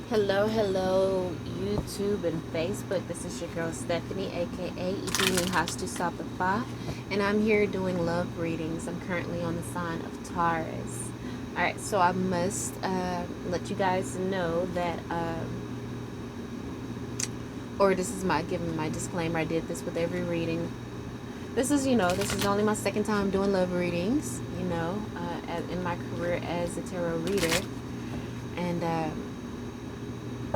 Hello, YouTube and Facebook. This is your girl Stephanie, aka Idini Hastu, and I'm here doing love readings. I'm currently on the sign of Taurus. Alright, so I must let you guys know that, or this is my giving my disclaimer. I did this with every reading. This is only my second time doing love readings, in my career as a tarot reader. And,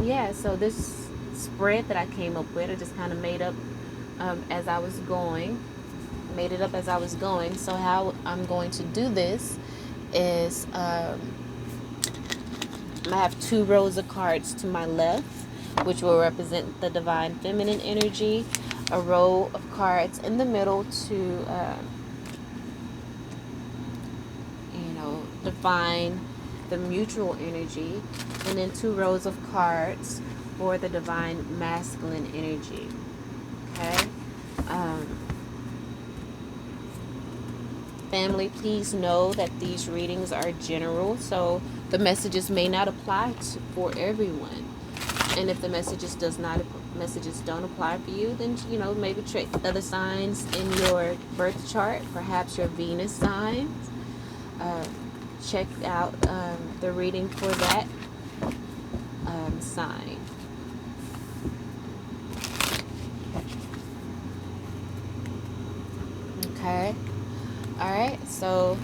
yeah, so this spread that I came up with, I just kind of made up as I was going. Made it up as I was going. So how I'm going to do this is I have two rows of cards to my left, which will represent the divine feminine energy. A row of cards in the middle to, define the mutual energy, and then two rows of cards for the divine masculine energy. Okay. Family, please know that these readings are general, so the messages may not apply for everyone. And if the messages don't apply for you, then maybe check other signs in your birth chart, perhaps your Venus signs. Check out the reading for that sign. Okay. Alright, so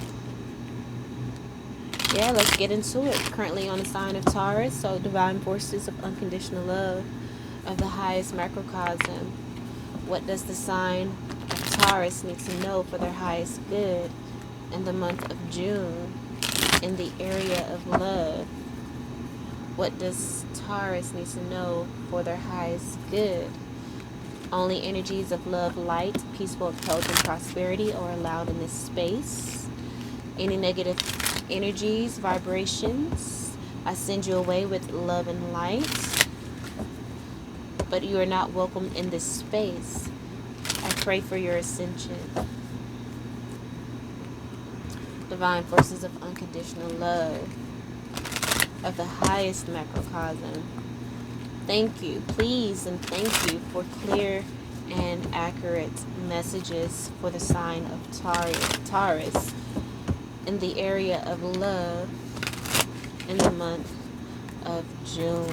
yeah, let's get into it. Currently on the sign of Taurus, so divine forces of unconditional love of the highest macrocosm. What does the sign of Taurus need to know for their highest good in the month of June in the area of love? What does Taurus need to know for their highest good? Only energies of love, light, peaceful health, and prosperity are allowed in this space. Any negative energies, vibrations, I send you away with love and light. But you are not welcome in this space. I pray for your ascension. Divine forces of unconditional love of the highest macrocosm. Thank you, please, and thank you for clear and accurate messages for the sign of Taurus in the area of love in the month of June.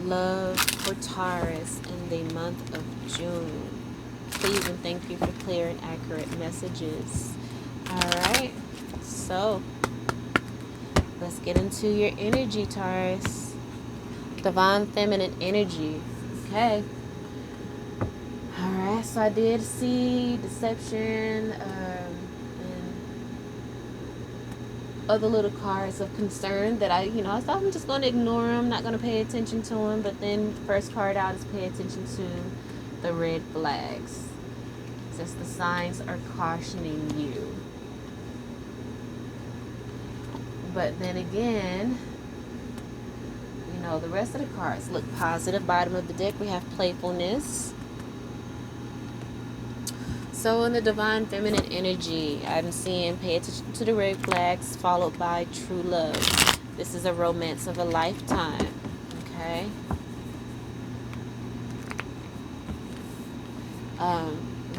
Love for Taurus in the month of June. Please and thank you for clear and accurate messages. Alright, so let's get into your energy, Taurus. Divine feminine energy. Okay. Alright, so I did see deception and other little cards of concern that I thought I'm just going to ignore them, not going to pay attention to them. But then the first card out is pay attention to the red flags. Since the signs are cautioning you. But then again, the rest of the cards look positive. Bottom of the deck, we have playfulness. So in the divine feminine energy, I'm seeing pay attention to the red flags, followed by true love. This is a romance of a lifetime. Okay.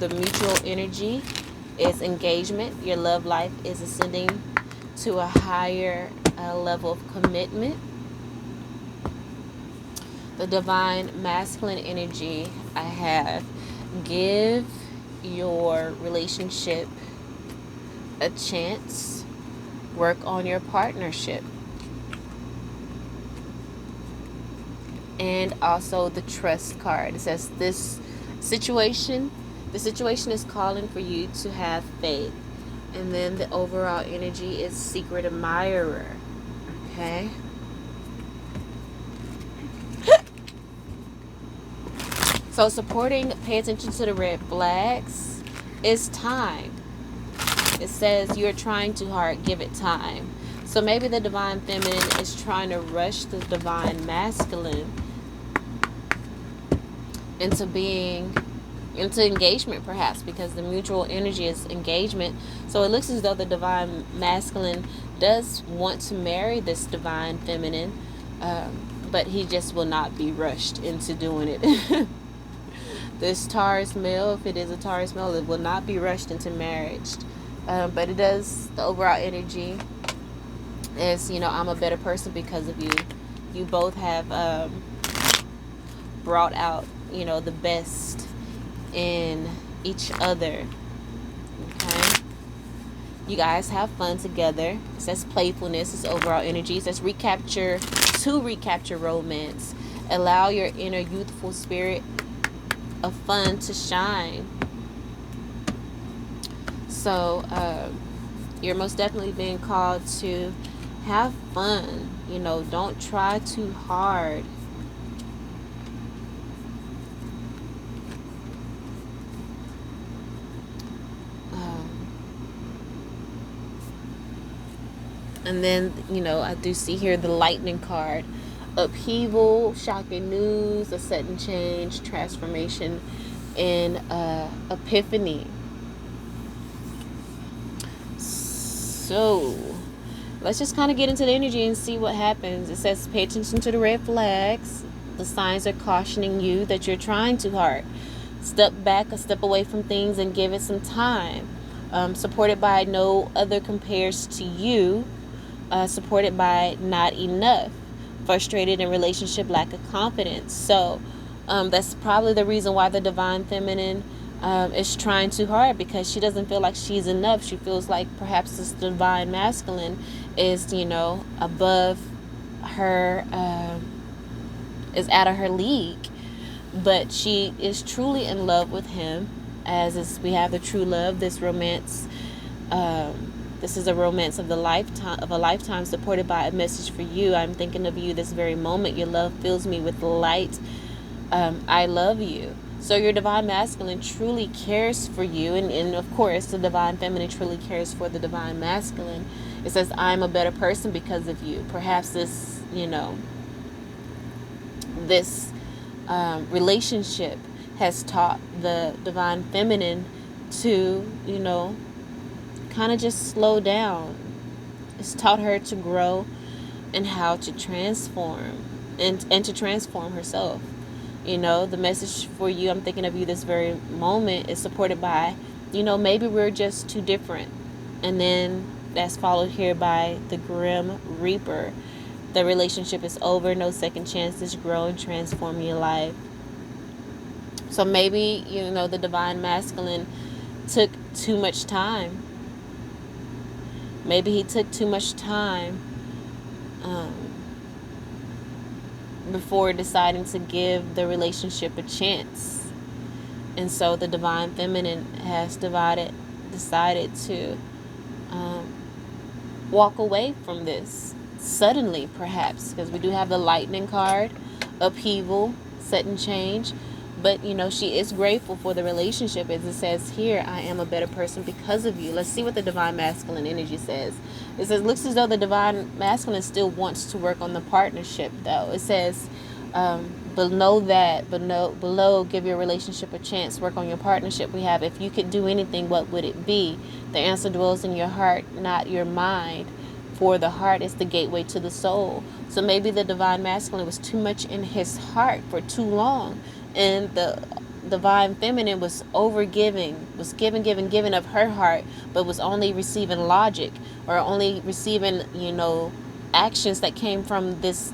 The mutual energy is engagement. Your love life is ascending to a higher level of commitment. The divine masculine energy, I have give your relationship a chance. Work on your partnership. And also the trust card. It says the situation is calling for you to have faith. And then the overall energy is secret admirer. Okay. So supporting, pay attention to the red flags, is time. It says you're trying too hard, give it time. So maybe the divine feminine is trying to rush the divine masculine into engagement, perhaps, because the mutual energy is engagement. So it looks as though the divine masculine does want to marry this divine feminine, but he just will not be rushed into doing it. This Taurus male, if it is a Taurus male, it will not be rushed into marriage. But it does, the overall energy is, I'm a better person because of you. You both have brought out, the best in each other. Okay? You guys have fun together. It says playfulness, it's overall energy. It says recapture romance. Allow your inner youthful spirit of fun to shine. So you're most definitely being called to have fun. Don't try too hard. And then, I do see here the lightning card. Upheaval, shocking news, a sudden change, transformation, and epiphany. So, let's just kind of get into the energy and see what happens. It says pay attention to the red flags. The signs are cautioning you that you're trying too hard. Step back a step away from things and give it some time. Supported by no other compares to you. Supported by not enough. Frustrated in relationship, lack of confidence. So that's probably the reason why the divine feminine is trying too hard, because she doesn't feel like she's enough. She feels like perhaps this divine masculine is, above her, is out of her league. But she is truly in love with him, as is, we have the true love, this romance. This is a romance of a lifetime, supported by a message for you. I'm thinking of you this very moment. Your love fills me with light. I love you. So your divine masculine truly cares for you. And of course, the divine feminine truly cares for the divine masculine. It says, I'm a better person because of you. Perhaps this, this relationship has taught the divine feminine to, kind of just slow down. It's taught her to grow and how to transform and to transform herself. The message for you, I'm thinking of you this very moment, is supported by, maybe we're just too different. And then that's followed here by the Grim Reaper. The relationship is over, no second chances, grow and transform your life. So maybe, the divine masculine took too much time. Maybe he took too much time before deciding to give the relationship a chance. And so the divine feminine has decided to walk away from this suddenly, perhaps, because we do have the lightning card, upheaval, sudden change. But, she is grateful for the relationship. As it says here, I am a better person because of you. Let's see what the divine masculine energy says. It says, looks as though the divine masculine still wants to work on the partnership, though. It says, below, give your relationship a chance, work on your partnership. We have, if you could do anything, what would it be? The answer dwells in your heart, not your mind. For the heart is the gateway to the soul. So maybe the divine masculine was too much in his heart for too long. And the divine feminine was overgiving, was giving of her heart, but was only receiving logic, or only receiving, actions that came from this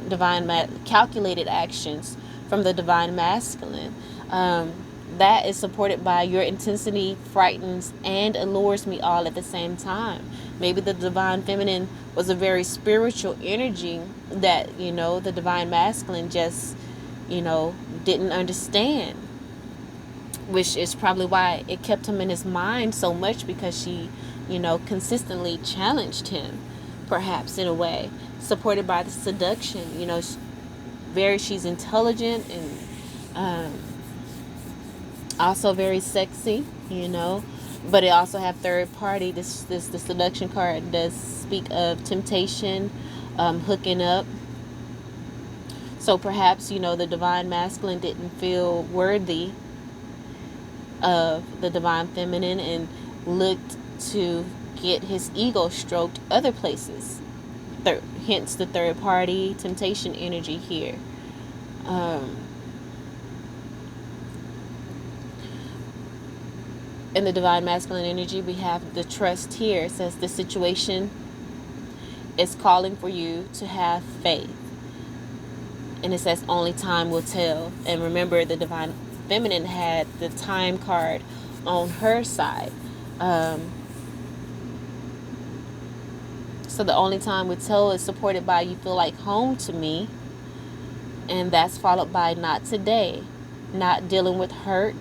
divine, calculated actions from the divine masculine. That is supported by your intensity frightens and allures me all at the same time. Maybe the divine feminine was a very spiritual energy that, the divine masculine just, didn't understand, which is probably why it kept him in his mind so much, because she, consistently challenged him, perhaps, in a way, supported by the seduction. She's intelligent and also very sexy, but it also have third party. The seduction card does speak of temptation, hooking up. So perhaps, the divine masculine didn't feel worthy of the divine feminine and looked to get his ego stroked other places. Hence the third party temptation energy here. In the divine masculine energy, we have the trust here. It says the situation is calling for you to have faith. And it says only time will tell. And remember, the divine feminine had the time card on her side. So the only time will tell is supported by you feel like home to me. And that's followed by not today. Not dealing with hurt.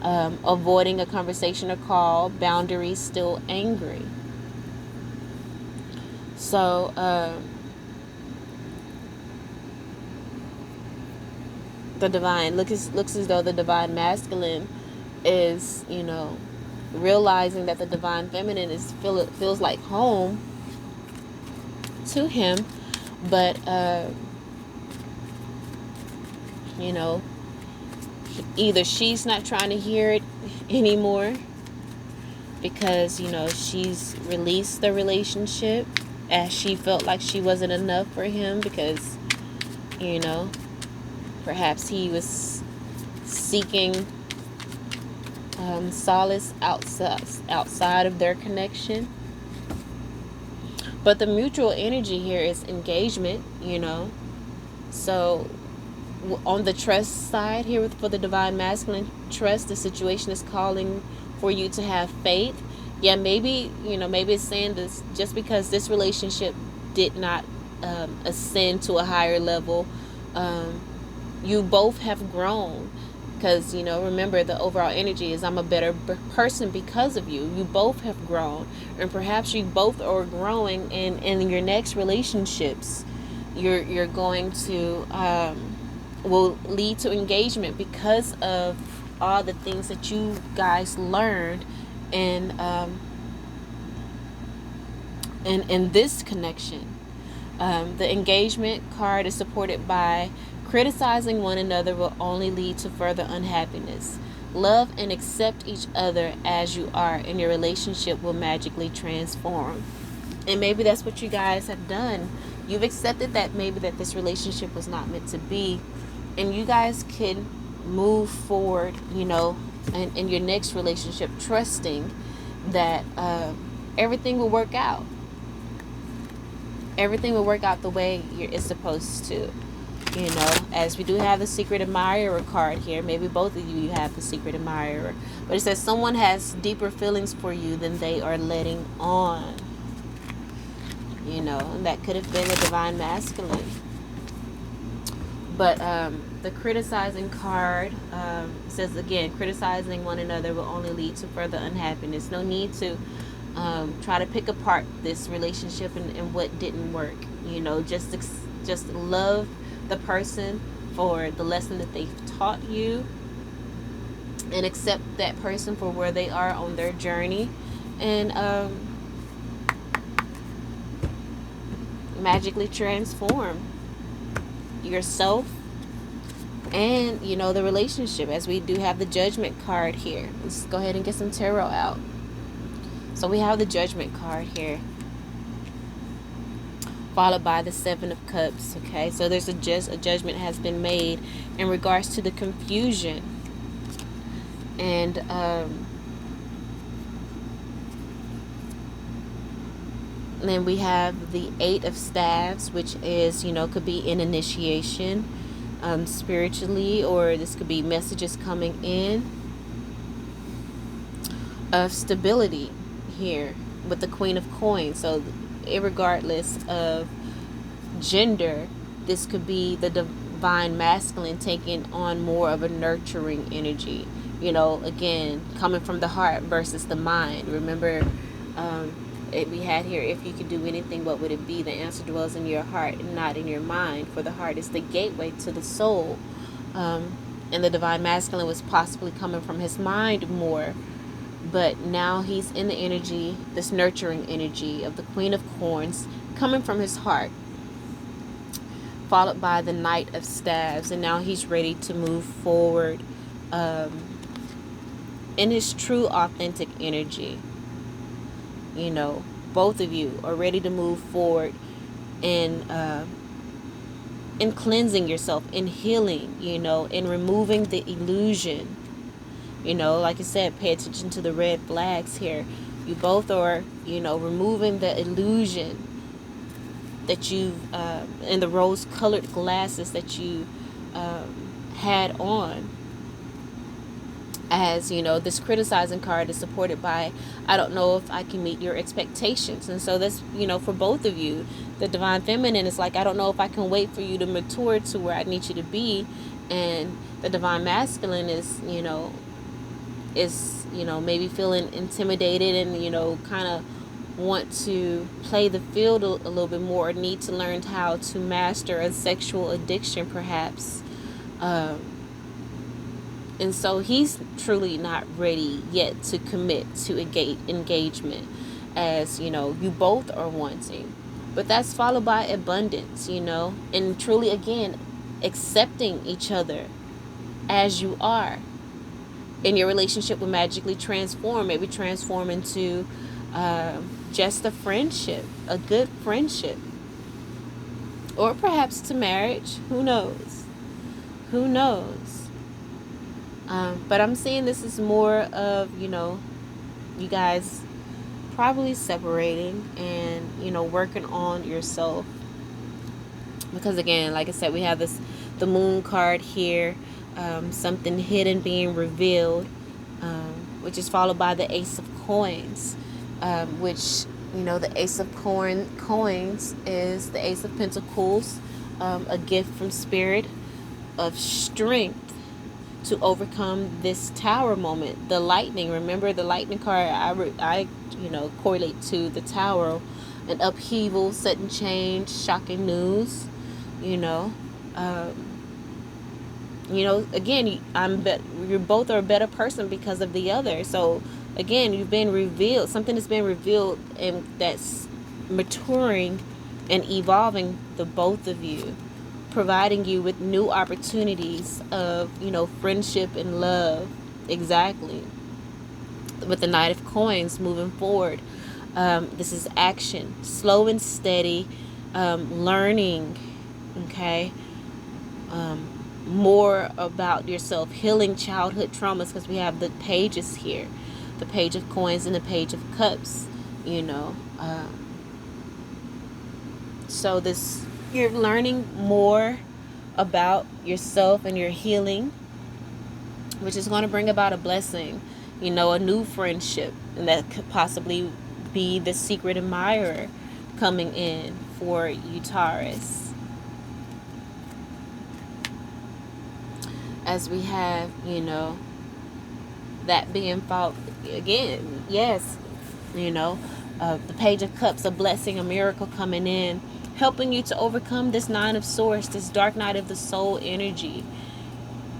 Avoiding a conversation or call. Boundaries, still angry. So, the divine looks as though the divine masculine is, realizing that the divine feminine feels like home to him, but either she's not trying to hear it anymore because she's released the relationship as she felt like she wasn't enough for him because perhaps he was seeking solace outside of their connection. But the mutual energy here is engagement, So on the trust side here for the divine masculine trust, the situation is calling for you to have faith. Yeah, maybe it's saying this just because this relationship did not ascend to a higher level. You both have grown because remember, the overall energy is I'm a better person because of you. You both have grown, and perhaps you both are growing in your next relationships. You're going to will lead to engagement because of all the things that you guys learned in this connection. The engagement card is supported by criticizing one another will only lead to further unhappiness. Love and accept each other as you are, and your relationship will magically transform. And maybe that's what you guys have done. You've accepted that maybe that this relationship was not meant to be, and you guys can move forward, in your next relationship, trusting that everything will work out. Everything will work out the way it's supposed to. As we do have the secret admirer card here. Maybe both of you have the secret admirer. But it says someone has deeper feelings for you than they are letting on. And that could have been the divine masculine. But the criticizing card says, again, criticizing one another will only lead to further unhappiness. No need to try to pick apart this relationship and what didn't work. Just love the person for the lesson that they've taught you, and accept that person for where they are on their journey, and magically transform yourself and the relationship. As we do have the judgment card here, let's go ahead and get some tarot out. So we have the judgment card here, followed by the 7 of Cups. Okay, so there's a judgment has been made in regards to the confusion, and then we have the 8 of Staves, which is could be an initiation spiritually, or this could be messages coming in of stability here with the Queen of Coins. So irregardless of gender, this could be the divine masculine taking on more of a nurturing energy, again coming from the heart versus the mind. Remember, we had here, if you could do anything, what would it be? The answer dwells in your heart and not in your mind, for the heart is the gateway to the soul. And the divine masculine was possibly coming from his mind more, but now he's in the energy, this nurturing energy of the Queen of Coins coming from his heart, followed by the Knight of Staves. And now he's ready to move forward in his true authentic energy. You know, both of you are ready to move forward in cleansing yourself, in healing, you know, in removing the illusion. You know, like I said, pay attention to the red flags here. You both are, you know, removing the illusion that you've, and the rose-colored glasses that you had on. As you know, this criticizing card is supported by, I don't know if I can meet your expectations. And so this, you know, for both of you, the divine feminine is like, I don't know if I can wait for you to mature to where I need you to be. And the divine masculine is, you know, maybe feeling intimidated and, you know, kind of want to play the field a little bit more, or need to learn how to master a sexual addiction perhaps. And so he's truly not ready yet to commit to engagement, as, you know, you both are wanting. But that's followed by abundance, you know, and truly, again, accepting each other as you are. And your relationship will magically transform, maybe transform into just a friendship, a good friendship. Or perhaps to marriage. Who knows? Who knows? But I'm seeing this is more of, you know, you guys probably separating and, you know, working on yourself. Because again, like I said, we have the moon card here, something hidden being revealed, which is followed by the ace of coins, which, you know, the ace of coins is the ace of pentacles, a gift from spirit of strength to overcome this tower moment. The lightning, remember the lightning card, I you know, correlate to the tower, an upheaval, sudden change, shocking news, you know. You know, again, you both are a better person because of the other. So again, you've been revealed, something has been revealed, and that's maturing and evolving the both of you, providing you with new opportunities of, you know, friendship and love. Exactly. With the Knight of Coins moving forward, this is action, slow and steady, learning, okay, more about yourself, healing childhood traumas, because we have the pages here, the Page of Coins and the Page of Cups, you know. So this, you're learning more about yourself and your healing, which is going to bring about a blessing, you know, a new friendship, and that could possibly be the secret admirer coming in for you, Taurus. As we have, you know, that being fought again, yes, you know, the Page of Cups, a blessing, a miracle coming in, helping you to overcome this Nine of Swords, this dark night of the soul energy,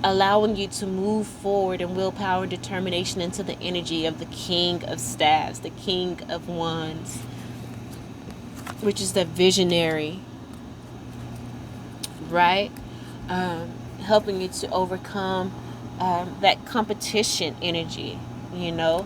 allowing you to move forward in willpower and determination into the energy of the King of Staves, the King of Wands, which is the visionary, right? Helping you to overcome that competition energy, you know.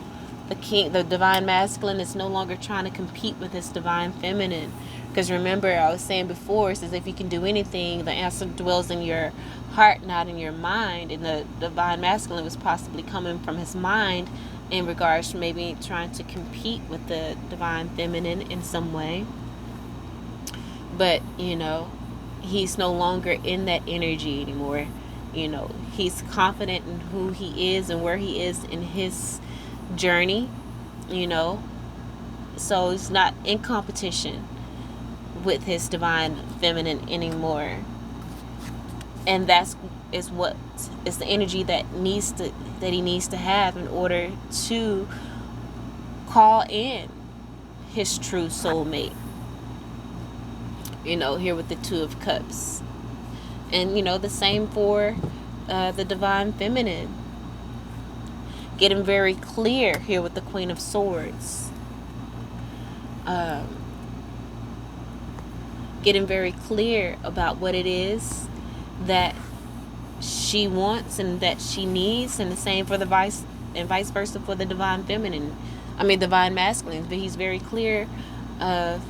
The divine masculine is no longer trying to compete with this divine feminine. Because remember, I was saying before, it says if you can do anything, the answer dwells in your heart, not in your mind. And the divine masculine was possibly coming from his mind in regards to maybe trying to compete with the divine feminine in some way. But, you know, he's no longer in that energy anymore. You know, he's confident in who he is and where he is in his journey, you know. So he's not in competition with his divine feminine anymore. And that is what is the energy that he needs to have in order to call in his true soulmate. You know, here with the Two of Cups. And, you know, the same for the divine feminine. Getting very clear here with the Queen of Swords. Getting very clear about what it is that she wants and that she needs. And the same for the vice versa for the divine feminine. I mean, divine masculines, but he's very clear of,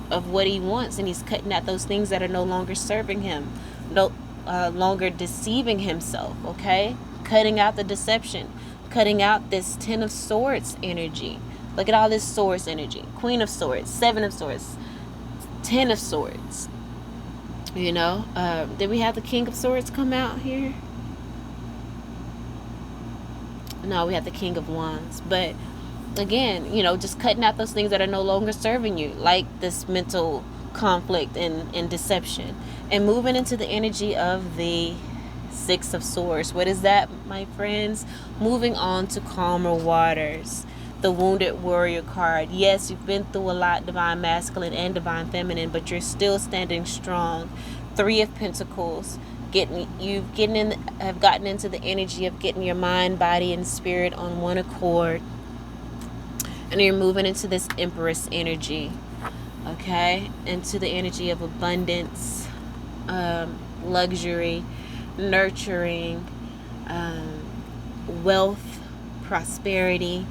of what he wants, and he's cutting out those things that are no longer serving him, no longer deceiving himself, okay? Cutting out the deception, cutting out this 10 of Swords energy. Look at all this Swords energy. Queen of Swords, 7 of Swords, 10 of Swords. Did we have the King of Swords come out here? No, we have the King of Wands. But again, just cutting out those things that are no longer serving you, like this mental conflict and deception, and moving into the energy of the 6 of Swords. What is that, my friends? Moving on to calmer waters. The Wounded Warrior card. Yes, you've been through a lot, divine masculine and divine feminine, but you're still standing strong. 3 of Pentacles. Have gotten into the energy of getting your mind, body, and spirit on one accord. And you're moving into this Empress energy. Okay? Into the energy of abundance, luxury, nurturing, wealth, prosperity,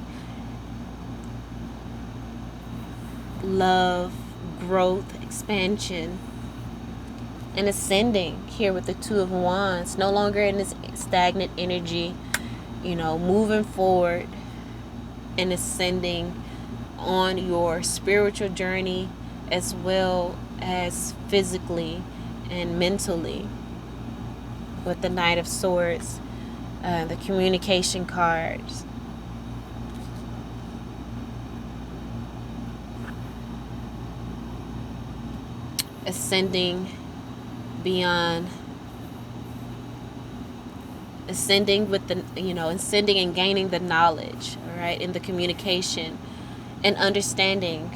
love, growth, expansion, and ascending here with the 2 of Wands. No longer in this stagnant energy, moving forward and ascending on your spiritual journey as well as physically and mentally with the Knight of Swords, the communication cards. Ascending beyond, ascending with the, ascending and gaining the knowledge, all right, in the communication, and understanding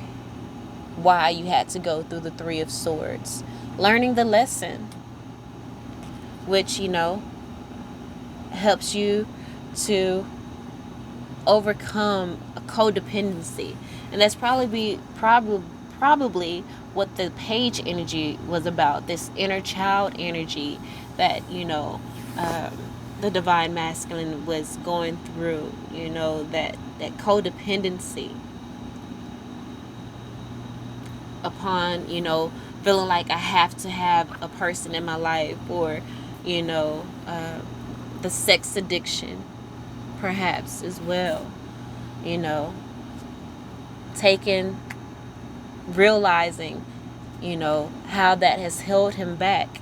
why you had to go through the 3 of Swords, learning the lesson, which helps you to overcome a codependency. And that's probably what the Page energy was about, this inner child energy that the divine masculine was going through, that codependency upon feeling like I have to have a person in my life, or the sex addiction perhaps as well, realizing how that has held him back,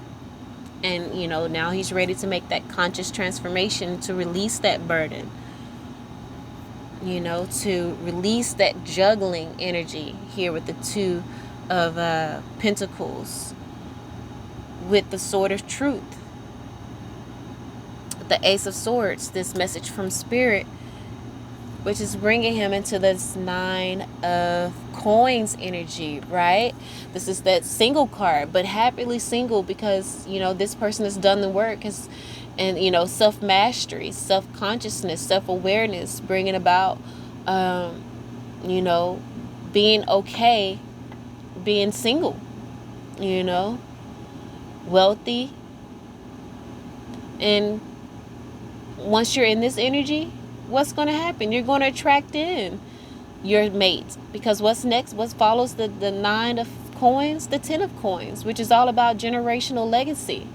and now he's ready to make that conscious transformation to release that burden, to release that juggling energy here with the 2 of Pentacles, with the Sword of Truth, the Ace of Swords, this message from Spirit, which is bringing him into this 9 of Coins energy, right? This is that single card, but happily single, because this person has done the work, and self-mastery, self-consciousness, self-awareness, bringing about being okay being single, wealthy. And once you're in this energy, what's going to happen? You're going to attract in your mate, because what's next? What follows the 9 of Coins? The 10 of Coins, which is all about generational legacy,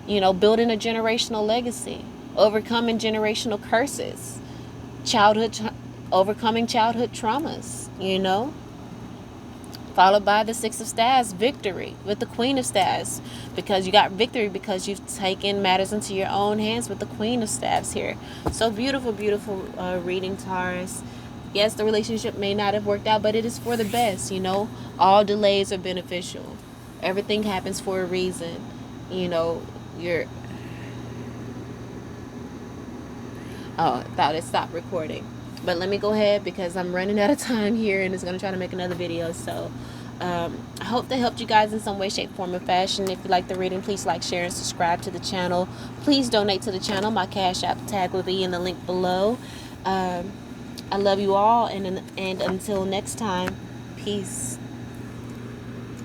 building a generational legacy, overcoming generational curses, overcoming childhood traumas, followed by the 6 of Staves, victory with the Queen of Staves, because you got victory because you've taken matters into your own hands with the Queen of Staves here. So beautiful, beautiful reading, Taurus. Yes, the relationship may not have worked out, but it is for the best. All delays are beneficial. Everything happens for a reason. You're I thought it stopped recording. But let me go ahead, because I'm running out of time here, and it's going to try to make another video. So I hope that helped you guys in some way, shape, form, or fashion. If you like the reading, please like, share, and subscribe to the channel. Please donate to the channel. My Cash App tag will be in the link below. I love you all, and until next time, peace.